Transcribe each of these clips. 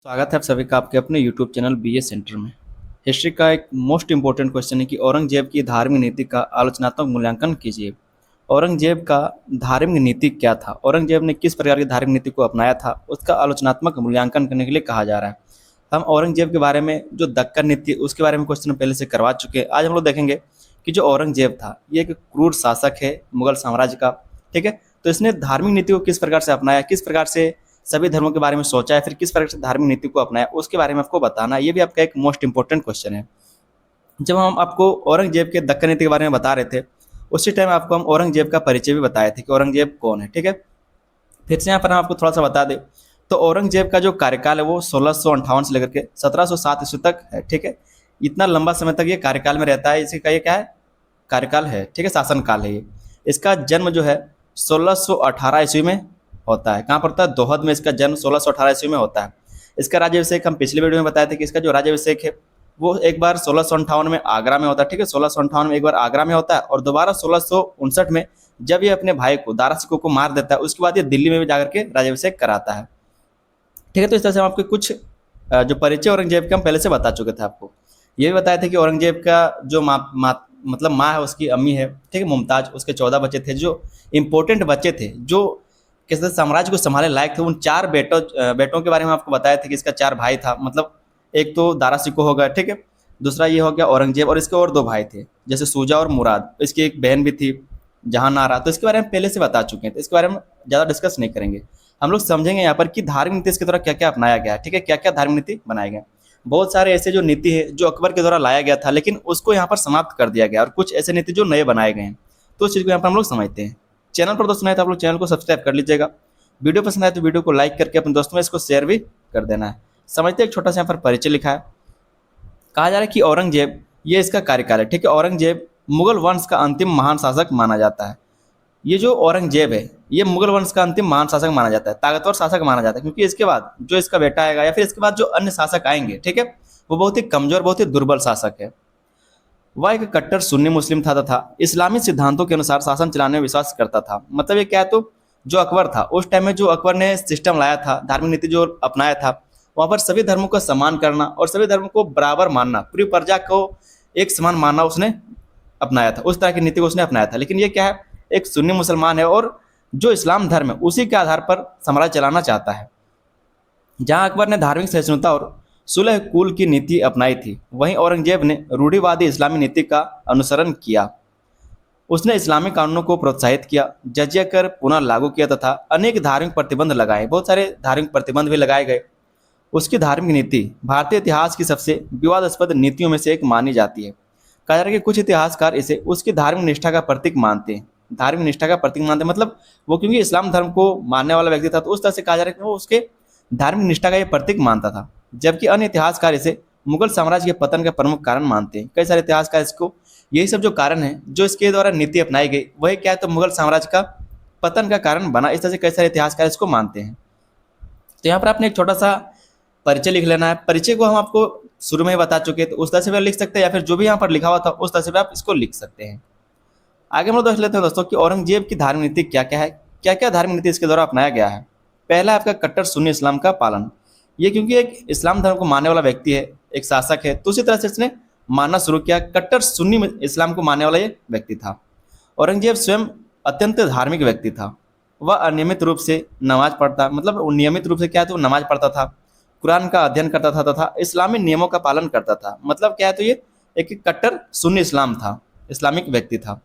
स्वागत है आप सभी का आपके अपने YouTube चैनल बीए सेंटर में। हिस्ट्री का एक मोस्ट इम्पोर्टेंट क्वेश्चन है कि औरंगजेब की धार्मिक नीति का आलोचनात्मक मूल्यांकन कीजिए। औरंगजेब का धार्मिक नीति क्या था? औरंगजेब ने किस प्रकार की धार्मिक नीति को अपनाया था, उसका आलोचनात्मक मूल्यांकन करने के लिए कहा जा रहा है। हम औरंगजेब के बारे में जो दक्कन नीति उसके बारे में क्वेश्चन पहले से करवा चुके हैं। आज हम लोग देखेंगे कि जो औरंगजेब था ये एक क्रूर शासक है मुगल साम्राज्य का। ठीक है, तो इसने धार्मिक नीति को किस प्रकार से अपनाया, किस प्रकार से सभी धर्मों के बारे में सोचा है, फिर किस प्रकार से धार्मिक नीति को अपनाया, उसके बारे में आपको बताना, ये भी आपका एक मोस्ट इंपॉर्टेंट क्वेश्चन है। जब हम आपको औरंगजेब के दक्कन नीति के बारे में बता रहे थे, उसी टाइम आपको हम औरंगजेब का परिचय भी बताए थे कि औरंगजेब कौन है। ठीक है, फिर से यहाँ पर हम आपको थोड़ा सा बता दें तो औरंगजेब का जो कार्यकाल है वो 1658 से लेकर के 1707 ईस्वी तक है। ठीक है, इतना लंबा समय तक ये कार्यकाल में रहता है। इसी का ये क्या है, कार्यकाल है। ठीक है, शासनकाल है ये। इसका जन्म जो है 1618 ईस्वी में होता है। कहाँ पर होता है? दोहद में इसका जन्म 1618 ईस्वी में होता है। इसका राज्याभिषेक हम पिछले वीडियो में बताए थे कि इसका जो राज्याभिषेक है वो एक बार 1658 में आगरा में होता है। ठीक है, 1658 में एक बार आगरा में होता है और दोबारा 1659 में जब ये अपने भाई को दारा शिकोह को मार देता है, उसके बाद ये दिल्ली में भी जाकर के राज्याभिषेक कराता है। ठीक है, तो इस तरह से हम आपके कुछ जो परिचय औरंगजेब के हम पहले से बता चुके थे आपको। ये भी बताए थे कि औरंगजेब का जो मतलब माँ है, उसकी अम्मी है, ठीक है, मुमताज, उसके 14 बच्चे थे जो इंपॉर्टेंट बच्चे थे, जो किसी साम्राज्य को संभालने लायक थे। उन 4 बेटों के बारे में आपको बताया था कि इसका 4 भाई था। मतलब एक तो दारा शिकोह हो गया, ठीक है, दूसरा ये हो गया औरंगजेब, और इसके और 2 भाई थे जैसे सूजा और मुराद। इसकी एक बहन भी थी जहांनारा। तो इसके बारे में पहले से बता चुके हैं, तो इसके बारे में ज़्यादा डिस्कस नहीं करेंगे। हम लोग समझेंगे यहाँ पर कि धार्मिक नीति इसके द्वारा क्या क्या अपनाया गया है। ठीक है, क्या क्या धार्मिक नीति बनाए गए। बहुत सारे ऐसे जो नीति है जो अकबर के द्वारा लाया गया था, लेकिन उसको यहाँ पर समाप्त कर दिया गया, और कुछ ऐसे नीति जो नए बनाए गए हैं। तो उस चीज़ को यहाँ पर हम लोग समझते हैं। चैनल पर दोस्तों आए तो आप लोग चैनल को सब्सक्राइब कर लीजिएगा। वीडियो पसंद आए तो वीडियो को लाइक करके अपने दोस्तों में इसको शेयर भी कर देना है। समझते हैं, एक छोटा सा यहाँ पर परिचय लिखा है। कहा जा रहा है कि औरंगजेब ये इसका कार्यकाल है। ठीक है, औरंगजेब मुगल वंश का अंतिम महान शासक माना जाता है। ये जो औरंगजेब है ये मुगल वंश का अंतिम महान शासक माना जाता है, ताकतवर शासक माना जाता है, क्योंकि इसके बाद जो इसका बेटा आएगा या फिर इसके बाद जो अन्य शासक आएंगे, ठीक है, वो बहुत ही कमजोर, बहुत ही दुर्बल शासक है। वह एक कट्टर सुन्नी मुस्लिम था तथा इस्लामी सिद्धांतों के अनुसार शासन चलाने में विश्वास करता था। मतलब ये क्या है, तो जो अकबर था उस टाइम में, जो अकबर ने सिस्टम लाया था, धार्मिक नीति जो अपनाया था, वहाँ पर सभी धर्मों का सम्मान करना और सभी धर्मों को बराबर मानना, पूरी प्रजा को एक समान मानना उसने अपनाया था। उस तरह की नीति को उसने अपनाया था। लेकिन ये क्या है, एक सुन्नी मुसलमान है और जो इस्लाम धर्म है उसी के आधार पर साम्राज्य चलाना चाहता है। जहां अकबर ने धार्मिक सहिष्णुता और सुलह कुल की नीति अपनाई थी, वहीं औरंगजेब ने रूढ़िवादी इस्लामी नीति का अनुसरण किया। उसने इस्लामी कानूनों को प्रोत्साहित किया, जजिया कर पुनः लागू किया तथा अनेक धार्मिक प्रतिबंध लगाए। बहुत सारे धार्मिक प्रतिबंध भी लगाए गए। उसकी धार्मिक नीति भारतीय इतिहास की सबसे विवादास्पद नीतियों में से एक मानी जाती है। कहा जा रहा है कि कुछ इतिहासकार इसे उसकी धार्मिक निष्ठा का प्रतीक मानते हैं। धार्मिक निष्ठा का प्रतीक मानते हैं मतलब वो क्योंकि इस्लाम धर्म को मानने वाला व्यक्ति था, तो उस तरह से कहा जा रहा है कि वो उसके धार्मिक निष्ठा का ये प्रतीक मानता था। जबकि अन्य इतिहासकार इसे मुगल साम्राज्य के पतन का प्रमुख कारण मानते हैं। कई सारे इतिहासकार इसको, यही सब जो कारण है जो इसके द्वारा नीति अपनाई गई, वही क्या है, तो मुगल साम्राज्य का पतन का कारण बना। इस तरह से कई सारे इतिहासकार इसको मानते हैं। तो यहाँ पर आपने एक छोटा सा परिचय लिख लेना है। परिचय को हम आपको शुरू में ही बता चुके, तो उस तरह से भी लिख सकते हैं, या फिर जो भी यहाँ पर लिखा हुआ था उस तरह से भी आप इसको लिख सकते हैं। आगे हम लोग देख लेते हैं दोस्तों कि औरंगजेब की धार्मिक नीति क्या क्या है, क्या क्या धार्मिक नीति इसके द्वारा अपनाया गया है। पहला है आपका कट्टर सुन्नी इस्लाम का पालन। ये क्योंकि एक इस्लाम धर्म को मानने वाला व्यक्ति है, एक शासक है, तो उसी तरह से इसने मानना शुरू किया। कट्टर सुन्नी इस्लाम को मानने वाला ये व्यक्ति था। औरंगजेब स्वयं अत्यंत धार्मिक व्यक्ति था। वह अनियमित रूप से नमाज पढ़ता, मतलब नियमित रूप से क्या है, तो नमाज पढ़ता था, कुरान का अध्ययन करता था तथा इस्लामी नियमों का पालन करता था। मतलब क्या है, तो ये एक कट्टर सुन्नी इस्लाम था, इस्लामिक व्यक्ति था।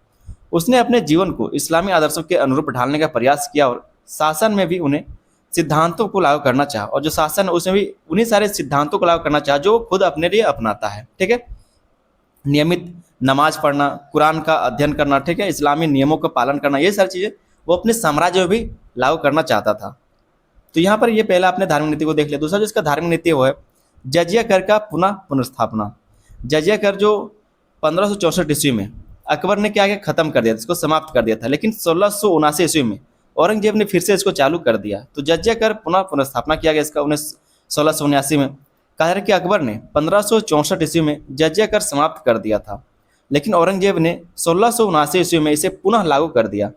उसने अपने जीवन को इस्लामी आदर्शों के अनुरूप ढालने का प्रयास किया और शासन में भी उन्हें सिद्धांतों को लागू करना चाहा, और जो शासन है उसमें भी उन्हीं सारे सिद्धांतों को लागू करना चाहा जो वो खुद अपने लिए अपनाता है। ठीक है, नियमित नमाज पढ़ना, कुरान का अध्ययन करना, ठीक है, इस्लामी नियमों का पालन करना, ये सारी चीज़ें वो अपने साम्राज्य में भी लागू करना चाहता था। तो यहाँ पर ये पहला अपने धार्मिक नीति को देख लिया। दूसरा जो इसका धार्मिक नीति वो है जजिया कर का पुनः पुनर्स्थापना। जजिया कर जो 1564 ईस्वी में अकबर ने क्या किया, खत्म कर दिया था, इसको समाप्त कर दिया था। लेकिन 1679 ईस्वी में औरंगजेब ने फिर से इसको चालू कर दिया। तो जजिया कर पुनः पुनर्स्थापना किया गया इसका 1679 में। कहा जा रहा है कि अकबर ने 1564 ईस्वी में जजिया कर समाप्त कर दिया था, लेकिन औरंगजेब ने 1679 ईस्वी में इसे पुनः लागू कर दिया।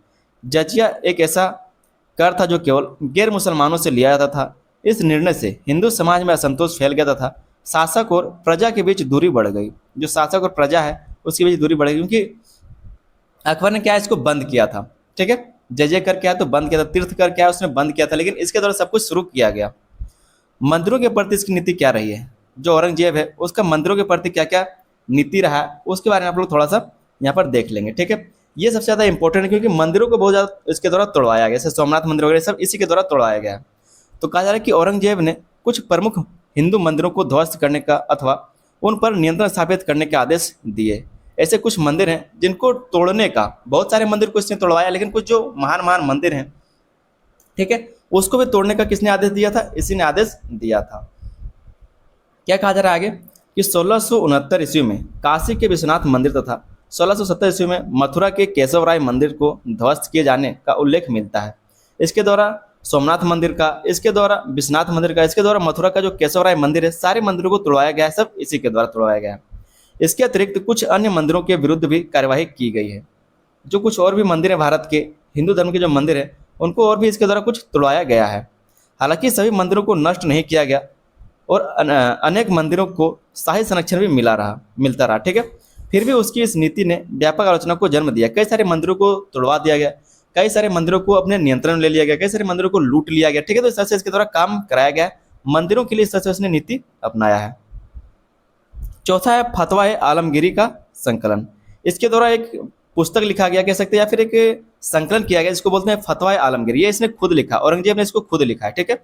जजिया एक ऐसा कर था जो केवल गैर मुसलमानों से लिया जाता था। इस निर्णय से हिंदू समाज में असंतोष फैल गया तथा शासक और प्रजा के बीच दूरी बढ़ गई। जो शासक और प्रजा है उसके बीच दूरी बढ़ गई, क्योंकि अकबर ने क्या है, इसको बंद किया था। ठीक है, जय जय कर क्या है तो बंद किया था, तीर्थ कर क्या है उसने बंद किया था, लेकिन इसके द्वारा सब कुछ शुरू किया गया। मंदिरों के प्रति इसकी नीति क्या रही है, जो औरंगजेब है उसका मंदिरों के प्रति क्या क्या नीति रहा है उसके बारे में आप लोग थोड़ा सा यहाँ पर देख लेंगे। ठीक है, ये सबसे ज़्यादा इंपॉर्टेंट है, क्योंकि मंदिरों को बहुत ज़्यादा इसके द्वारा तोड़वाया गया, जैसे सोमनाथ मंदिर वगैरह सब इसी के द्वारा तोड़वाया गया है। तो कहा जा रहा है कि औरंगजेब ने कुछ प्रमुख हिंदू मंदिरों को ध्वस्त करने का अथवा उन पर नियंत्रण स्थापित करने के आदेश दिए। ऐसे कुछ मंदिर हैं जिनको तोड़ने का, बहुत सारे मंदिर को इसने तोड़वाया, लेकिन कुछ जो महान महान मंदिर हैं, ठीक है, उसको भी तोड़ने का किसने आदेश दिया था, इसी ने आदेश दिया था। क्या कहा जा रहा है आगे कि 1669 ईस्वी में काशी के विश्वनाथ मंदिर तथा 1670 ईस्वी में मथुरा के केशव राय मंदिर को ध्वस्त किए जाने का उल्लेख मिलता है। इसके द्वारा सोमनाथ मंदिर का, इसके द्वारा विश्वनाथ मंदिर का, इसके द्वारा मथुरा का जो केशव राय मंदिर है, सारे मंदिरों को तोड़वाया गया है, सब इसी के द्वारा तोड़वाया गया है। इसके अतिरिक्त कुछ अन्य मंदिरों के विरुद्ध भी कार्यवाही की गई है। जो कुछ और भी मंदिर है भारत के हिंदू धर्म के जो मंदिर है उनको और भी इसके द्वारा कुछ तोड़वाया गया है। हालांकि सभी मंदिरों को नष्ट नहीं किया गया और अनेक मंदिरों को शाही संरक्षण भी मिलता रहा। ठीक है, फिर भी उसकी इस नीति ने व्यापक आलोचना को जन्म दिया। कई सारे मंदिरों को तोड़वा दिया गया, कई सारे मंदिरों को अपने नियंत्रण में ले लिया गया, कई सारे मंदिरों को लूट लिया गया। ठीक है, तो इस तरह से इसके द्वारा काम कराया गया, मंदिरों के लिए इस तरह से उसने नीति अपनाया है। चौथा है फतवा है आलमगीरी का संकलन। इसके द्वारा एक पुस्तक लिखा गया कह सकते हैं, या फिर एक संकलन किया गया जिसको बोलते हैं फतवा है आलमगीरी। ये इसने खुद लिखा, औरंगजेब ने इसको खुद लिखा है। ठीक है,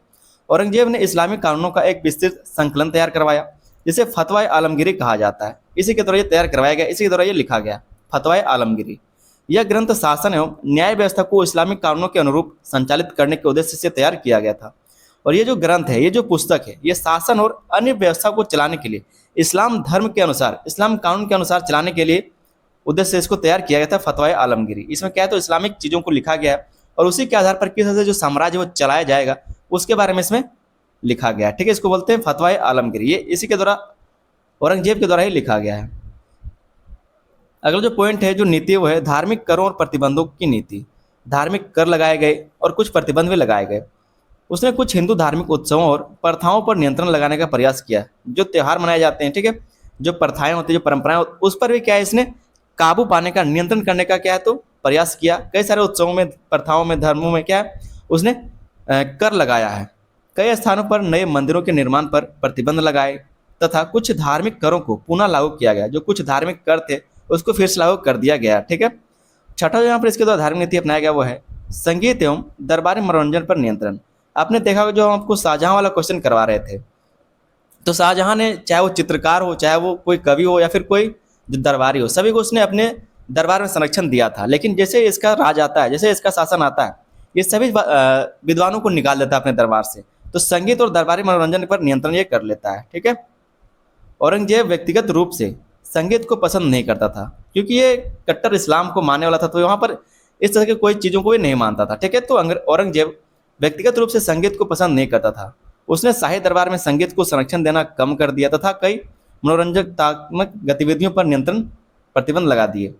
औरंगजेब ने इस्लामी कानूनों का एक विस्तृत संकलन तैयार करवाया जिसे फतवा आलमगीरी कहा जाता है। इसी के द्वारा ये तैयार करवाया गया, इसी के द्वारा ये लिखा गया फतवा आलमगीरी। यह ग्रंथ शासन एवं न्याय व्यवस्था को इस्लामिक कानूनों के अनुरूप संचालित करने के उद्देश्य से तैयार किया गया था। और ये जो ग्रंथ है, ये जो पुस्तक है, ये शासन और अन्य व्यवस्था को चलाने के लिए, इस्लाम धर्म के अनुसार, इस्लाम कानून के अनुसार चलाने के लिए उद्देश्य से इसको तैयार किया गया था फतवा आलमगीरी। इसमें क्या है, तो इस्लामिक चीज़ों को लिखा गया है और उसी के आधार पर किस तरह से जो साम्राज्य वो चलाया जाएगा उसके बारे में इसमें लिखा गया है। ठीक है, इसको बोलते हैं फतवा आलमगीरी। ये इसी के द्वारा, औरंगजेब के द्वारा ही लिखा गया है। अगला जो पॉइंट है, जो नीति, वो है धार्मिक करों और प्रतिबंधों की नीति। धार्मिक कर लगाए गए और कुछ प्रतिबंध भी लगाए गए। उसने कुछ हिंदू धार्मिक उत्सवों और प्रथाओं पर नियंत्रण लगाने का प्रयास किया। जो त्यौहार मनाए जाते हैं, ठीक है, जो प्रथाएं होती है, जो परंपराएं होती, उस पर भी क्या है, इसने काबू पाने का, नियंत्रण करने का क्या है, तो प्रयास किया। कई सारे उत्सवों में, प्रथाओं में, धर्मों में क्या है, उसने कर लगाया है। कई स्थानों पर नए मंदिरों के निर्माण पर प्रतिबंध लगाए तथा कुछ धार्मिक करों को पुनः लागू किया गया। जो कुछ धार्मिक कर थे उसको फिर से लागू कर दिया गया। ठीक है, छठा जो यहाँ पर इसके द्वारा धार्मिक नीति अपनाया गया वो है संगीत एवं दरबारी मनोरंजन पर नियंत्रण। आपने देखा होगा जो हम आपको शाहजहां वाला क्वेश्चन करवा रहे थे, तो शाहजहां ने, चाहे वो चित्रकार हो, चाहे वो कोई कवि हो, या फिर कोई जो दरबारी हो, सभी को उसने अपने दरबार में संरक्षण दिया था। लेकिन जैसे इसका राज आता है, जैसे इसका शासन आता है, ये सभी विद्वानों को निकाल देता है अपने दरबार से। तो संगीत और दरबारी मनोरंजन पर नियंत्रण ये कर लेता है। ठीक है, औरंगजेब व्यक्तिगत रूप से संगीत को पसंद नहीं करता था, क्योंकि ये कट्टर इस्लाम को मानने वाला था, तो वहाँ पर इस तरह की कोई चीज़ों को भी नहीं मानता था। ठीक है, तो औरंगजेब व्यक्तिगत रूप से संगीत को पसंद नहीं करता था। उसने शाही दरबार में संगीत को संरक्षण देना कम कर दिया तथा कई मनोरंजनात्मक गतिविधियों पर प्रतिबंध लगा दिए।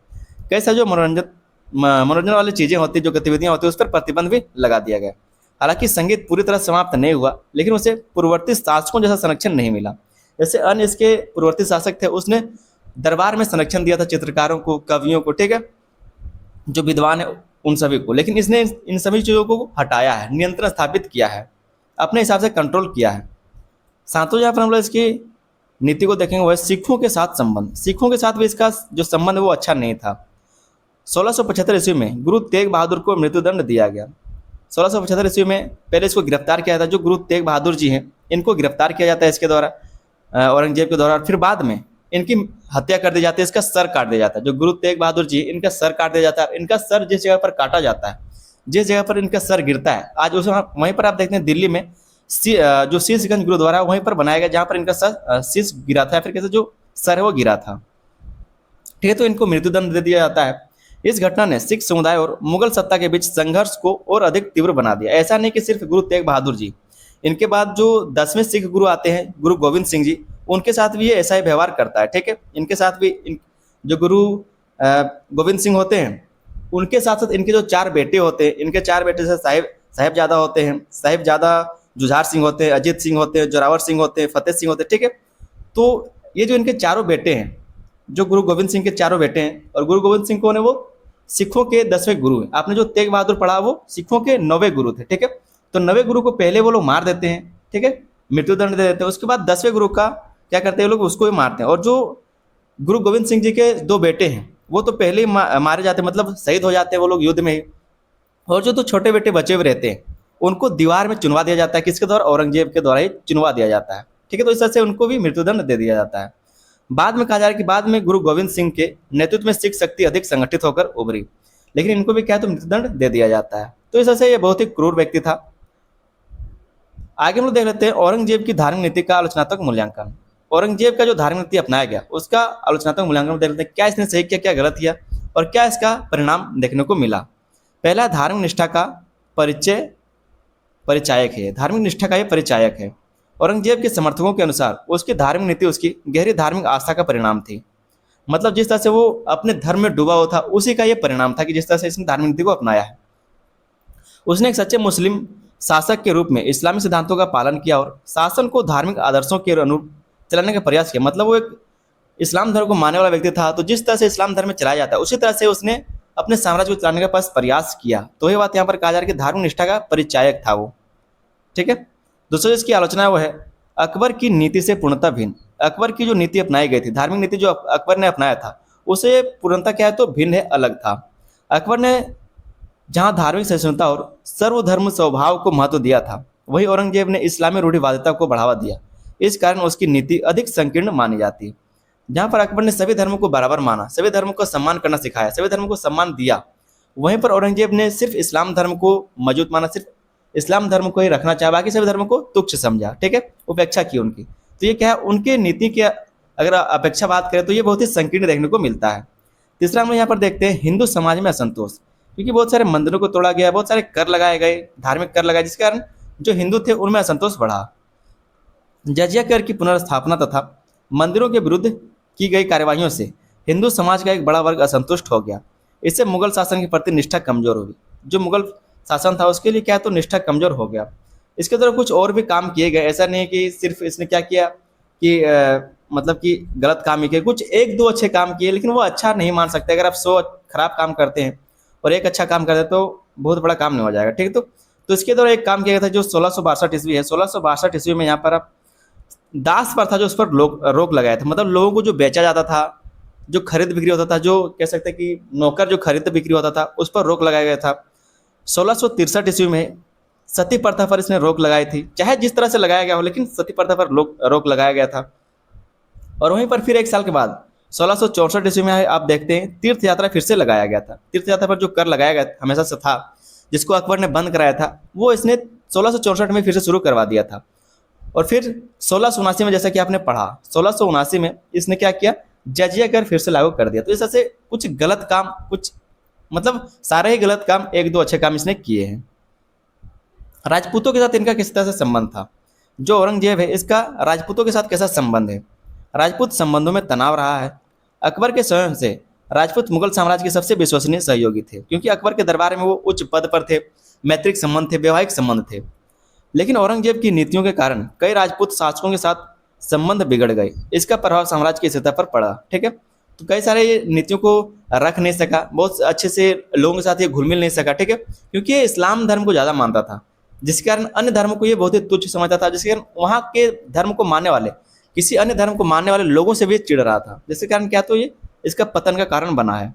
कई सारे जो मनोरंजन वाली चीज़ें होती, जो गतिविधियाँ होती, उस पर प्रतिबंध भी लगा दिया गया। हालांकि संगीत पूरी तरह समाप्त नहीं हुआ, लेकिन उसे पूर्ववर्ती शासकों जैसा संरक्षण नहीं मिला। जैसे अन्य इसके पूर्ववर्ती शासक थे, उसने दरबार में संरक्षण दिया था चित्रकारों को, कवियों को, ठीक है, जो विद्वान है उन सभी को। लेकिन इसने इन सभी चीज़ों को हटाया है, नियंत्रण स्थापित किया है, अपने हिसाब से कंट्रोल किया है। सातों जहाँ पर हम लोग इसकी नीति को देखेंगे वो है सिखों के साथ संबंध। सिखों के साथ भी इसका जो संबंध है वो अच्छा नहीं था। 1675 ईस्वी में गुरु तेग बहादुर को मृत्युदंड दिया गया। 1675 ईस्वी में पहले इसको गिरफ्तार किया था, जो गुरु तेग बहादुर जी हैं इनको गिरफ्तार किया जाता है इसके द्वारा, औरंगजेब के द्वारा। फिर बाद में इनकी हत्या कर दी जाती है, इसका सर काट दिया जाता है। जो गुरु तेग बहादुर जी, इनका सर काट दिया जाता है। इनका सर जिस जगह पर काटा जाता है, जिस जगह पर इनका सर गिरता है, आज उस वहीं पर आप देखते हैं दिल्ली में जो शीशगंज गुरुद्वारा वहीं पर बनाया गया, जहाँ पर इनका सर शीश गिरा था, फिर कैसे जो सर है वो गिरा था। ठीक है, तो इनको मृत्युदंड दे दिया जाता है। इस घटना ने सिख समुदाय और मुगल सत्ता के बीच संघर्ष को और अधिक तीव्र बना दिया। ऐसा नहीं कि सिर्फ गुरु तेग बहादुर जी, इनके बाद जो 10वें सिख गुरु आते हैं, गुरु गोविंद सिंह जी, उनके साथ भी ये ऐसा ही व्यवहार करता है। ठीक है, इनके साथ भी जो गुरु गोविंद सिंह होते हैं, उनके साथ साथ इनके जो 4 बेटे होते हैं, इनके 4 बेटे से साहिबजादा होते हैं। साहिबजादा जुझार सिंह होते हैं, अजीत सिंह होते हैं, जोरावर सिंह होते हैं, फतेह सिंह होते हैं, ठीक है। तो ये जो इनके चारों बेटे हैं, जो गुरु गोविंद सिंह के चारों बेटे हैं, और गुरु गोविंद सिंह कौन है? वो सिखों के 10वें गुरु हैं। आपने जो तेग बहादुर पढ़ा वो सिखों के 9वें गुरु थे, ठीक है। तो 9वें गुरु को पहले वो लोग मार देते हैं, ठीक है, मृत्युदंड दे देते हैं। उसके बाद 10वें गुरु का क्या करते हैं लोग? उसको ही मारते हैं। और जो गुरु गोविंद सिंह जी के दो बेटे हैं वो तो पहले ही मारे जाते हैं, मतलब शहीद हो जाते हैं वो लोग युद्ध में ही। और जो तो छोटे बेटे बचे हुए रहते हैं उनको दीवार में चुनवा दिया जाता है। किसके द्वारा? औरंगजेब के द्वारा ही चुनवा दिया जाता है, ठीक है। तो इस तरह से उनको भी मृत्युदंड दे दिया जाता है। बाद में कहा जा रहा है कि बाद में गुरु गोविंद सिंह के नेतृत्व में सिख शक्ति अधिक संगठित होकर उभरी, लेकिन इनको भी क्या है तो मृत्युदंड दे दिया जाता है। तो इस तरह से ये बहुत ही क्रूर व्यक्ति था। आगे हम लोग देख लेते हैं औरंगजेब की धार्मिक नीति का आलोचनात्मक मूल्यांकन। औरंगजेब का जो धार्मिक नीति अपनाया गया उसका आलोचनात्मक मूल्यांकन देख लेते हैं। क्या इसने सही किया, क्या गलत किया, और क्या इसका परिणाम देखने को मिला। पहला, धार्मिक निष्ठा का परिचय परिचायक है। धार्मिक निष्ठा का ये परिचायक है। औरंगजेब के समर्थकों के अनुसार उसकी धार्मिक नीति उसकी गहरी धार्मिक आस्था का परिणाम थी। मतलब जिस तरह से वो अपने धर्म में डूबा हुआ था उसी का ये परिणाम था कि जिस तरह से इसने धार्मिक नीति को अपनाया है। उसने एक सच्चे मुस्लिम शासक के रूप में इस्लामी सिद्धांतों का पालन किया और शासन को धार्मिक आदर्शों के अनुरूप चलाने का प्रयास किया। मतलब वो एक इस्लाम धर्म को मानने वाला व्यक्ति था, तो जिस तरह से इस्लाम धर्म में चलाया जाता है उसी तरह से उसने अपने साम्राज्य को चलाने का प्रयास किया। तो ये बात यहाँ पर कहा जा रहा है कि धार्मिक निष्ठा का परिचायक था वो, ठीक है। दूसरी जिसकी आलोचना है वो है अकबर की नीति से पूर्णतः भिन्न। अकबर की जो नीति अपनाई गई थी, धार्मिक नीति जो अकबर ने अपनाया था उसे पूर्णतः क्या है तो भिन्न है, अलग था। अकबर ने जहां धार्मिक सहिष्णुता और सर्वधर्म स्वभाव को महत्व दिया था, वही औरंगजेब ने इस्लामी रूढ़िवादिता को बढ़ावा दिया। इस कारण उसकी नीति अधिक संकीर्ण मानी जाती है। जहां पर अकबर ने सभी धर्मों को बराबर माना, सभी धर्मों को सम्मान करना सिखाया, सभी धर्मों को सम्मान दिया, वहीं पर औरंगजेब ने सिर्फ इस्लाम धर्म को मौजूद माना, सिर्फ इस्लाम धर्म को ही रखना चाहा, बाकी सभी धर्मों को तुच्छ समझा, ठीक है, उपेक्षा की उनकी। तो ये क्या है, उनके नीति के अगर अपेक्षा बात करें तो ये बहुत ही संकीर्ण देखने को मिलता है। तीसरा हम यहाँ पर देखते हैं हिंदू समाज में असंतोष, क्योंकि बहुत सारे मंदिरों को तोड़ा गया, बहुत सारे कर लगाए गए, धार्मिक कर लगाए, जिसके कारण जो हिंदू थे उनमें असंतोष बढ़ा। जजिया कर की पुनर्स्थापना तथा मंदिरों के विरुद्ध की गई कार्यवाहियों से हिंदू समाज का एक बड़ा वर्ग असंतुष्ट हो गया। इससे मुगल शासन के प्रति निष्ठा कमजोर हुई। जो मुगल शासन था उसके लिए क्या तो निष्ठा कमजोर हो गया। इसके द्वारा कुछ और भी काम किए गए, ऐसा नहीं कि सिर्फ इसने क्या किया कि मतलब कि गलत काम ही किए, कुछ एक दो अच्छे काम किए, लेकिन वो अच्छा नहीं मान सकते। अगर आप 100 खराब काम करते हैं और एक अच्छा काम करते हैं तो बहुत बड़ा काम नहीं हो जाएगा, ठीक है। तो इसके द्वारा एक काम किया गया था जो 1662 ईस्वी है। 1662 ईस्वी में यहाँ पर आप दास पर था जो उस पर रोक लगाया था। मतलब लोगों को जो बेचा जाता था, जो खरीद बिक्री होता था, जो कह सकते हैं कि नौकर जो खरीद बिक्री होता था, उस पर रोक लगाया गया था। 1663 ईस्वी में सती प्रथा पर इसने रोक लगाई थी। चाहे जिस तरह से लगाया गया हो, लेकिन सती प्रथा पर रोक लगाया गया था। और वहीं पर फिर एक साल के बाद 1664 ईस्वी में आप देखते हैं तीर्थ यात्रा फिर से लगाया गया था। तीर्थ यात्रा पर जो कर लगाया गया हमेशा से था, जिसको अकबर ने बंद कराया था, वो इसने 1664 में फिर से शुरू करवा दिया था। और फिर 1679 में जैसा कि आपने पढ़ा, 1679 में इसने क्या किया, जजिया कर फिर से लागू कर दिया। तो इस तरह से कुछ गलत काम, कुछ मतलब सारे ही गलत काम, एक दो अच्छे काम इसने किए हैं। राजपूतों के साथ इनका किस तरह से संबंध था? जो औरंगजेब है इसका राजपूतों के साथ कैसा संबंध है? राजपूत संबंधों में तनाव रहा है। अकबर के स्वयं से राजपूत मुगल साम्राज्य के सबसे विश्वसनीय सहयोगी थे, क्योंकि अकबर के दरबार में वो उच्च पद पर थे, मैत्रिक संबंध थे, वैवाहिक संबंध थे। लेकिन औरंगजेब की नीतियों के कारण कई राजपूत शासकों के साथ संबंध बिगड़ गए। इसका प्रभाव साम्राज्य की स्थिति पर पड़ा, ठीक है। तो कई सारे ये नीतियों को रख नहीं सका, बहुत अच्छे से लोगों के साथ ये घुल मिल नहीं सका, ठीक है, क्योंकि ये इस्लाम धर्म को ज़्यादा मानता था, जिसके कारण अन्य धर्मों को ये बहुत ही तुच्छ समझता था, जिसके कारण वहाँ के धर्म को मानने वाले, किसी अन्य धर्म को मानने वाले लोगों से भी चिढ़ रहा था, जिसके कारण क्या तो ये इसका पतन का कारण बना है।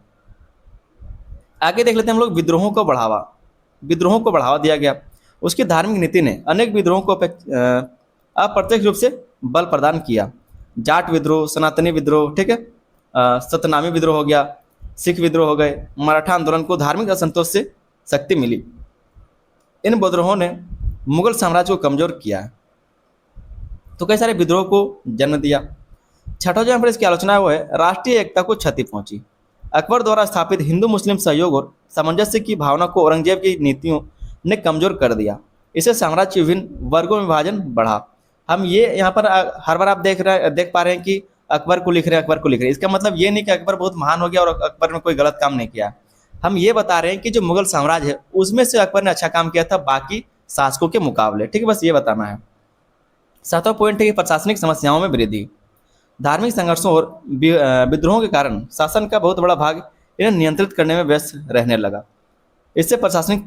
आगे देख लेते हैं हम लोग विद्रोहों को बढ़ावा दिया गया। उसकी धार्मिक नीति ने अनेक विद्रोहों को अप्रत्यक्ष रूप से बल प्रदान किया। जाट विद्रोह, सनातनी विद्रोह, ठीक है, सतनामी विद्रोह हो गया, सिख विद्रोह हो गए, मराठा आंदोलन को धार्मिक असंतोष से शक्ति मिली। इन विद्रोहों ने मुगल साम्राज्य को कमजोर किया है, तो कई सारे विद्रोह को जन्म दिया। छठा जो यहाँ पर इसकी आलोचना है वो है राष्ट्रीय एकता को क्षति पहुंची। अकबर द्वारा स्थापित हिंदू मुस्लिम सहयोग और सामंजस्य की भावना को औरंगजेब की नीतियों ने कमजोर कर दिया। इससे साम्राज्य विभिन्न वर्गों में विभाजन बढ़ा। हम ये यहाँ पर हर बार आप देख पा रहे हैं कि अकबर को लिख रहे हैं। इसका मतलब ये नहीं कि अकबर बहुत महान हो गया और अकबर ने कोई गलत काम नहीं किया। हम ये बता रहे हैं कि जो मुगल साम्राज्य है उसमें से अकबर ने अच्छा काम किया था, बाकी शासकों के मुकाबले। ठीक है, बस ये बताना है। सातवां पॉइंट है कि प्रशासनिक समस्याओं में वृद्धि। धार्मिक संघर्षों और विद्रोहों के कारण शासन का बहुत बड़ा भाग इन्हें नियंत्रित करने में व्यस्त रहने लगा। इससे प्रशासनिक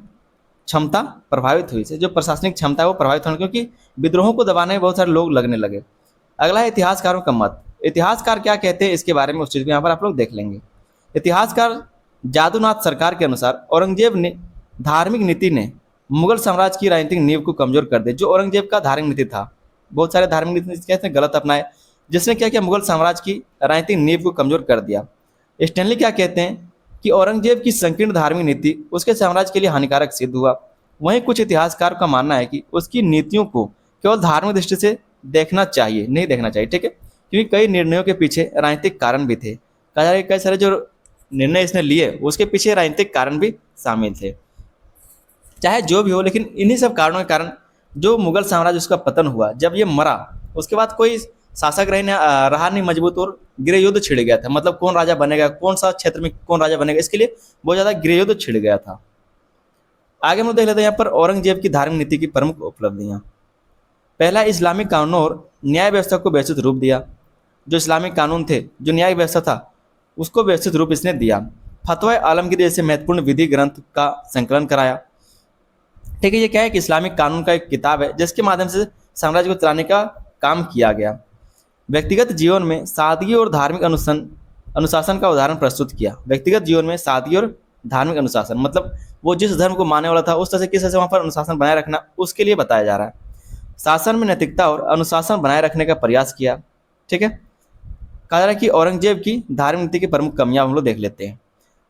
क्षमता प्रभावित हुई। से जो प्रशासनिक क्षमता है वो प्रभावित होने, क्योंकि विद्रोहों को दबाने में बहुत सारे लोग लगने लगे। अगला है इतिहासकारों का मत। इतिहासकार क्या कहते हैं इसके बारे में, उस चीज़ को यहाँ पर आप लोग देख लेंगे। इतिहासकार जादूनाथ सरकार के अनुसार औरंगजेब ने धार्मिक नीति ने मुगल साम्राज्य की राजनीतिक नींव को कमजोर कर दी। जो औरंगजेब का धार्मिक नीति था, बहुत सारे धार्मिक नीति कहते हैं गलत अपनाए, जिसने क्या किया, मुगल साम्राज्य की राजनीतिक नींव को कमजोर कर दिया। स्टैनली क्या कहते हैं कि औरंगजेब की संकीर्ण धार्मिक नीति उसके साम्राज्य के लिए हानिकारक सिद्ध हुआ। वहीं कुछ इतिहासकार का मानना है कि उसकी नीतियों को केवल धार्मिक दृष्टि से देखना चाहिए, नहीं देखना चाहिए। ठीक है, क्योंकि कई निर्णयों के पीछे राजनीतिक कारण भी थे। कहा जा रहा है कई सारे जो निर्णय इसने लिए उसके पीछे राजनीतिक कारण भी शामिल थे। चाहे जो भी हो, लेकिन इन्हीं सब कारणों के कारण जो मुगल साम्राज्य उसका पतन हुआ, जब ये मरा उसके बाद कोई शासक रहा नहीं मजबूत, और गृह युद्ध छिड़ गया था। मतलब कौन राजा बनेगा, कौन सा क्षेत्र में कौन राजा बनेगा, इसके लिए बहुत ज़्यादा गृह युद्ध छिड़ गया था। आगे हम लोग देख लेते हैं यहाँ पर औरंगजेब की धार्मिक नीति की प्रमुख उपलब्धियाँ। पहला, इस्लामिक कानूनों और न्याय व्यवस्था को व्यवस्थित रूप दिया। जो इस्लामिक कानून थे, जो न्याय व्यवस्था था, उसको व्यवस्थित रूप इसने दिया। फतवा आलमगीर जैसे महत्वपूर्ण विधि ग्रंथ का संकलन कराया। ठीक है, ये क्या है कि इस्लामिक कानून का एक किताब है जिसके माध्यम से साम्राज्य को चलाने का काम किया गया। व्यक्तिगत जीवन में सादगी और धार्मिक अनुशासन का उदाहरण प्रस्तुत किया। व्यक्तिगत जीवन में सादगी और धार्मिक अनुशासन, मतलब वो जिस धर्म को मानने वाला था उस तरह से किस तरह से वहाँ पर अनुशासन बनाए रखना, उसके लिए बताया जा रहा है। शासन में नैतिकता और अनुशासन बनाए रखने का प्रयास किया। ठीक है, कहा जा रहा है कि औरंगजेब की धार्मिक नीति की प्रमुख कमियां हम लोग देख लेते हैं।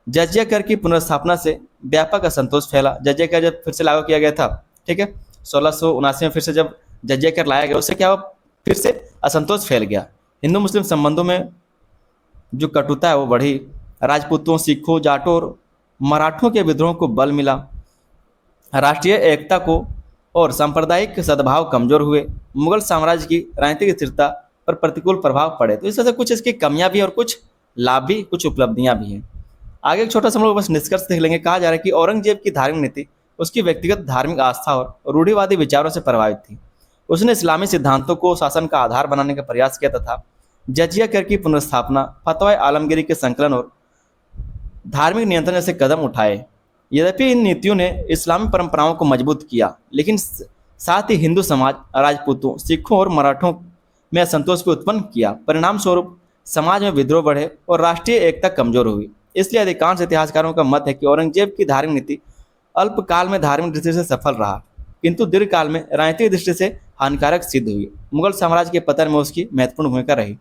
जजिया कर की पुनर्स्थापना से व्यापक असंतोष फैला। जजिया कर जब फिर से लागू किया गया था, ठीक है, 1679 में फिर से जब जजिया कर लाया गया, उससे क्या हुआ, फिर से असंतोष फैल गया। हिंदू मुस्लिम संबंधों में जो कटुता है वो बढ़ी। राजपूतों, सिखों, जाटों और मराठों के विद्रोह को बल मिला। राष्ट्रीय एकता को और सांप्रदायिक सद्भाव कमजोर हुए। मुगल साम्राज्य की राजनीतिक स्थिरता पर प्रतिकूल प्रभाव पड़े। तो इस तरह से कुछ इसकी कमियां भी और कुछ लाभ भी, कुछ उपलब्धियां भी हैं। आगे एक छोटा सा हम लोग बस निष्कर्ष देख लेंगे। कहा जा रहा है कि औरंगजेब की धार्मिक नीति उसकी व्यक्तिगत धार्मिक आस्था और रूढ़िवादी विचारों से प्रभावित थी। उसने इस्लामी सिद्धांतों को शासन का आधार बनाने का प्रयास किया तथा जजिया कर की पुनर्स्थापना, फतवा आलमगीरी के संकलन और धार्मिक नियंत्रण जैसे कदम उठाए। यद्यपि इन नीतियों ने इस्लामी परंपराओं को मजबूत किया, लेकिन साथ ही हिंदू समाज, राजपूतों, सिखों और मराठों में असंतोष भी उत्पन्न किया। परिणाम स्वरूप समाज में विद्रोह बढ़े और राष्ट्रीय एकता कमजोर हुई। इसलिए अधिकांश इतिहासकारों का मत है कि औरंगजेब की धार्मिक नीति अल्पकाल में धार्मिक दृष्टि से सफल रहा, किंतु दीर्घकाल में राजनीतिक दृष्टि से हानिकारक सिद्ध हुई। मुगल साम्राज्य के पतन में उसकी महत्वपूर्ण भूमिका रही।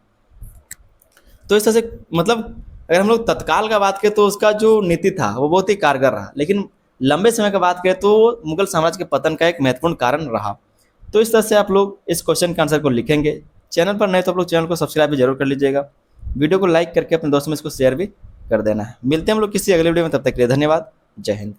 तो इस तरह से मतलब अगर हम लोग तत्काल का बात करें तो उसका जो नीति था वो बहुत ही कारगर रहा, लेकिन लंबे समय का बात करें तो मुगल साम्राज्य के पतन का एक महत्वपूर्ण कारण रहा। तो इस तरह से आप लोग इस क्वेश्चन के आंसर को लिखेंगे। चैनल पर नए तो आप लोग चैनल को सब्सक्राइब भी जरूर कर लीजिएगा। वीडियो को लाइक करके अपने दोस्तों में इसको शेयर भी कर देना है। मिलते हैं हम लोग किसी अगले वीडियो में, तब तक के लिए धन्यवाद। जय हिंद।